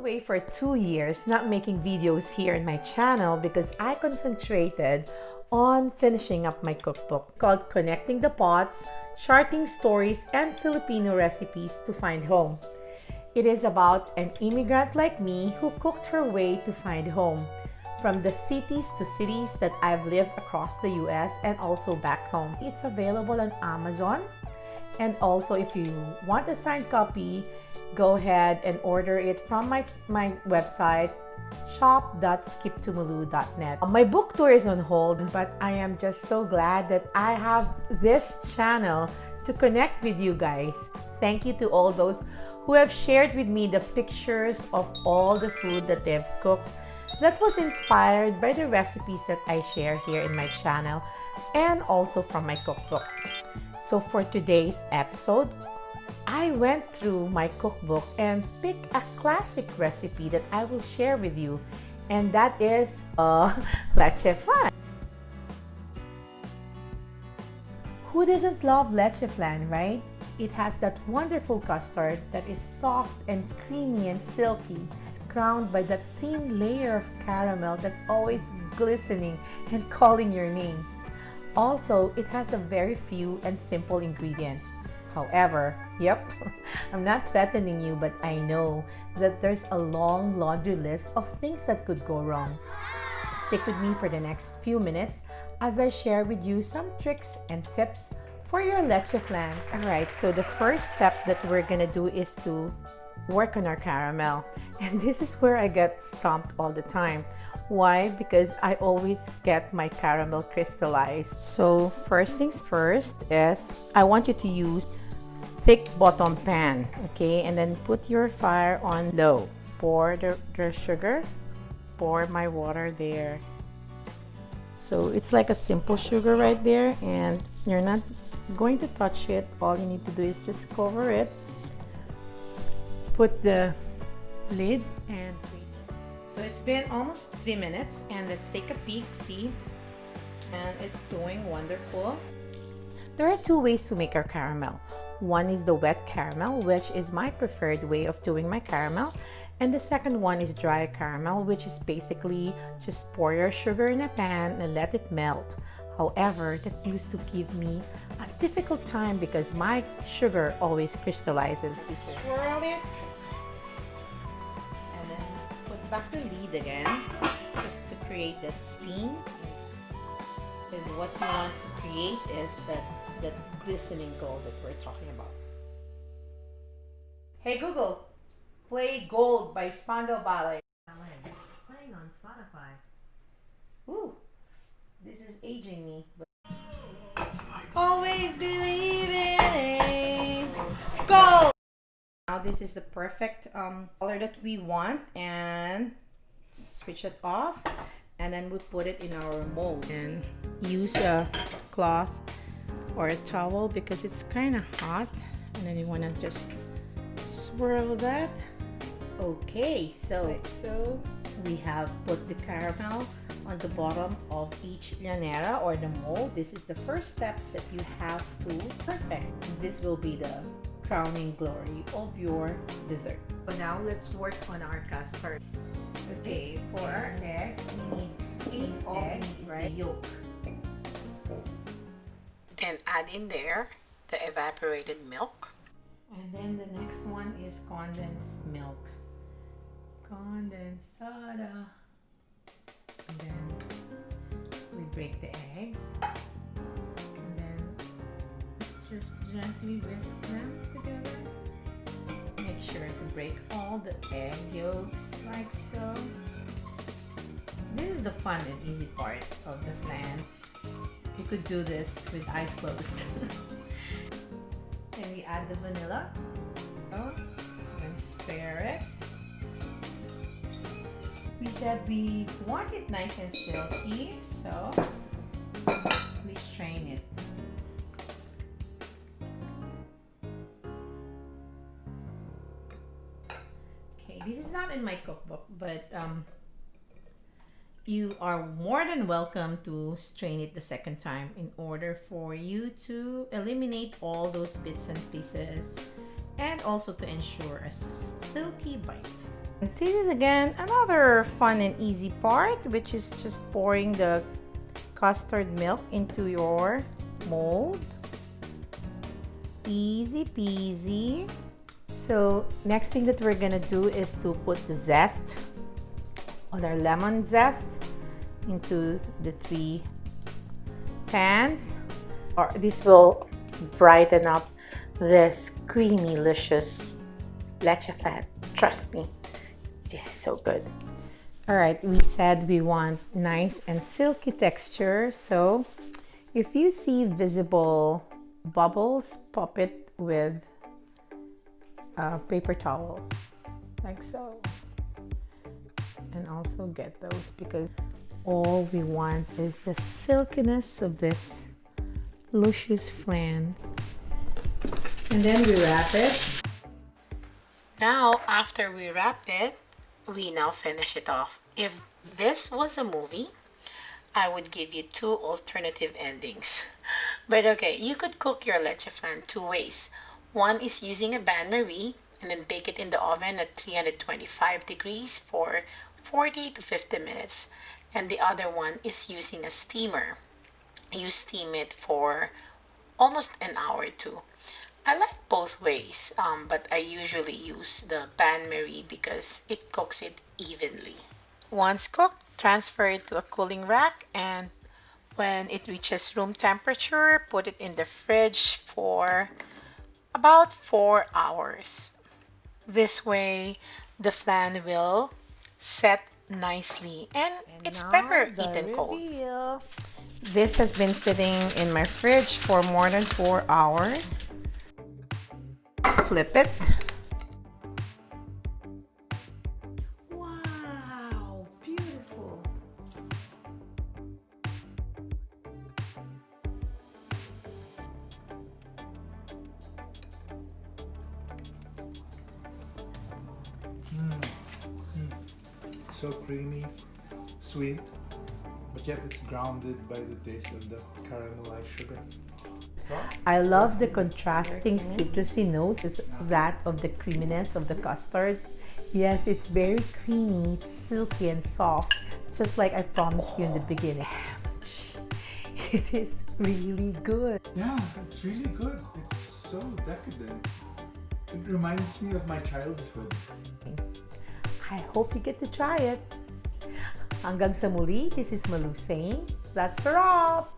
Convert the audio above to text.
away for 2 years not making videos here in my channel because I concentrated on finishing up my cookbook called Connecting the Pots, Charting Stories and Filipino Recipes to Find Home. It is about an immigrant like me who cooked her way to find home, from the cities to cities that I've lived across the US and also back home. It's available on Amazon, and also if you want a signed copy, go ahead and order it from my website, shop.skiptomalou.net. My book tour is on hold, but I am just so glad that I have this channel to connect with you guys. Thank you to all those who have shared with me the pictures of all the food that they've cooked that was inspired by the recipes that I share here in my channel and also from my cookbook. So for today's episode, I went through my cookbook and picked a classic recipe that I will share with you, and that is leche flan. Who doesn't love leche flan, right? It has that wonderful custard that is soft and creamy and silky. It's crowned by that thin layer of caramel that's always glistening and calling your name. Also, it has a very few and simple ingredients. However, yep, I'm not threatening you, but I know that there's a long laundry list of things that could go wrong. Stick with me for the next few minutes as I share with you some tricks and tips for your leche flans. Alright, so the first step that we're gonna do is to work on our caramel. And this is where I get stumped all the time. Why? Because I always get my caramel crystallized. So first things first is I want you to use thick bottom pan, okay? And then put your fire on low. Pour the sugar, pour my water there. So it's like a simple sugar right there, and you're not going to touch it. All you need to do is just cover it, put the lid, and wait. So it's been almost 3 minutes, and let's take a peek. See, and it's doing wonderful. There are two ways to make our caramel. One is the wet caramel, which is my preferred way of doing my caramel, and the second one is dry caramel, which is basically just pour your sugar in a pan and let it melt. However, that used to give me a difficult time because my sugar always crystallizes. Swirl it and then put back the lid again just to create that steam. Because what we want to create is that glistening gold that we're talking about. Hey Google, play Gold by Spandau Ballet. It's playing on Spotify. Ooh, this is aging me. But always believe in gold. Now this is the perfect color that we want, and switch it off, and then we put it in our mold and use a cloth or a towel because it's kind of hot, and then you want to just swirl that. Okay, so we have put the caramel on the bottom of each llanera or the mold. This is the first step that you have to perfect. This will be the crowning glory of your dessert. So now let's work on our custard. Okay, for our eggs, we need 8 eggs, right? The yolk. Then add in there the evaporated milk. And then the next one is condensed milk. Condensada. And then we break the eggs. And then just gently whisk them together. Make sure to break all the egg yolks like so. This is the fun and easy part of the flan. You could do this with eyes closed. And we add the vanilla. So, and stir it. We said we want it nice and silky, so we strain it. Okay, this is not in my cookbook, but you are more than welcome to strain it the second time in order for you to eliminate all those bits and pieces and also to ensure a silky bite. This is again another fun and easy part, which is just pouring the custard milk into your mold. Easy peasy. So next thing that we're gonna do is to put the zest on our lemon zest into the 3 pans. Or this will brighten up this creamy, delicious leche flan. Trust me, this is so good. All right, we said we want nice and silky texture. So if you see visible bubbles, pop it with a paper towel, like so. And also get those, because all we want is the silkiness of this luscious flan. And then we wrap it. Now, after we wrap it, we now finish it off. If this was a movie, I would give you 2 alternative endings. But okay, you could cook your leche flan 2 ways. One is using a bain-marie and then bake it in the oven at 325 degrees for 40 to 50 minutes. And the other one is using a steamer. You steam it for almost an hour too. I like both ways, but I usually use the bain-marie because it cooks it evenly. Once cooked, transfer it to a cooling rack, and when it reaches room temperature, put it in the fridge for about 4 hours. This way, the flan will set nicely, and it's better eaten cold. This has been sitting in my fridge for more than 4 hours. Flip it. Wow, beautiful. So creamy, sweet, but yet it's grounded by the taste of the caramelized sugar. I love the contrasting citrusy notes, that of the creaminess of the custard. Yes, it's very creamy, silky and soft, just like I promised you in the beginning. It is really good. Yeah, it's really good. It's so decadent. It reminds me of my childhood. I hope you get to try it. Hanggang sa muli, this is Malou saying, that's a wrap!